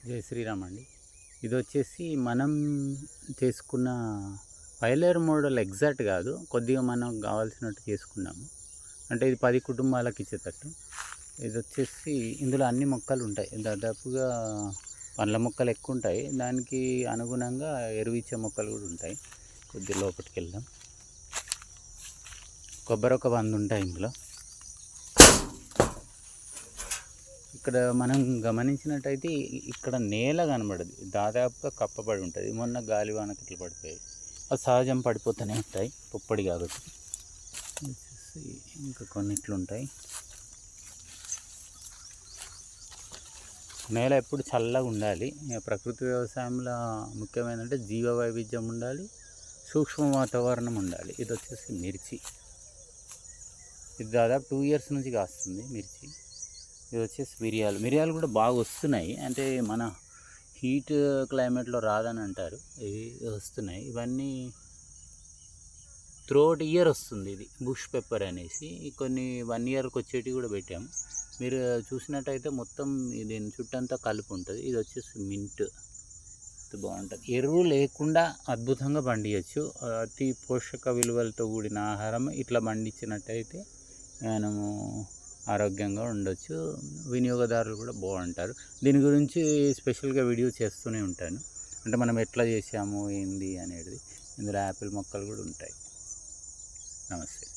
జై శ్రీరామ్ అండి. ఇది వచ్చేసి మనం చేసుకున్న పైలేర్ మోడల్ ఎగ్జాక్ట్ కాదు, కొద్దిగా మనం కావాల్సినట్టు చేసుకున్నాము. అంటే ఇది 10 కుటుంబాలకు ఇచ్చేటట్టు. ఇది వచ్చేసి ఇందులో అన్ని మొక్కలు ఉంటాయి, దాదాపుగా పండ్ల మొక్కలు ఎక్కువ ఉంటాయి, దానికి అనుగుణంగా ఎరువిచ్చే మొక్కలు కూడా ఉంటాయి. కొద్దిగా లోపలికి వెళ్దాం. కొబ్బరి ఒక 100 ఉంటాయి ఇందులో. ఇక్కడ మనం గమనించినట్టయితే ఇక్కడ నేల కనబడదు, దాదాపుగా కప్పబడి ఉంటుంది. మొన్న గాలివానకి ఇట్లా పడిపోయాయి, అది సహజం, పడిపోతూనే ఉంటాయి పొప్పడి కాబట్టి. ఇంకా కొన్నిట్లు ఉంటాయి. నేల ఎప్పుడు చల్లగా ఉండాలి. ప్రకృతి వ్యవసాయంలో ముఖ్యమైనదంటే జీవ వైవిధ్యం ఉండాలి, సూక్ష్మ వాతావరణం ఉండాలి. ఇది వచ్చేసి మిర్చి. ఇది దాదాపు 2 years నుంచి కాస్తుంది మిర్చి. ఇది వచ్చేసి మిరియాలు కూడా బాగా వస్తున్నాయి. అంటే మన హీట్ క్లైమేట్లో రాదని అంటారు, ఇవి వస్తున్నాయి. ఇవన్నీ త్రూఅవుట్ ఇయర్ వస్తుంది. ఇది బుష్ పెప్పర్ అనేసి కొన్ని 1 yearకి వచ్చేటివి కూడా పెట్టాము. మీరు చూసినట్టయితే మొత్తం దీని చుట్టంతా కలుపు ఉంటుంది. ఇది వచ్చేసి మింట్, బాగుంటుంది. ఎరువు లేకుండా అద్భుతంగా పండించవచ్చు. అతి పోషక విలువలతో కూడిన ఆహారం ఇట్లా పండించినట్టయితే మనము ఆరోగ్యంగా ఉండొచ్చు, వినియోగదారులు కూడా బాగుంటారు. దీని గురించి స్పెషల్గా వీడియో చేస్తూనే ఉంటాను, అంటే మనం ఎట్లా చేసాము ఏంది అనేది. ఇందులో యాపిల్ మొక్కలు కూడా ఉంటాయి. నమస్తే.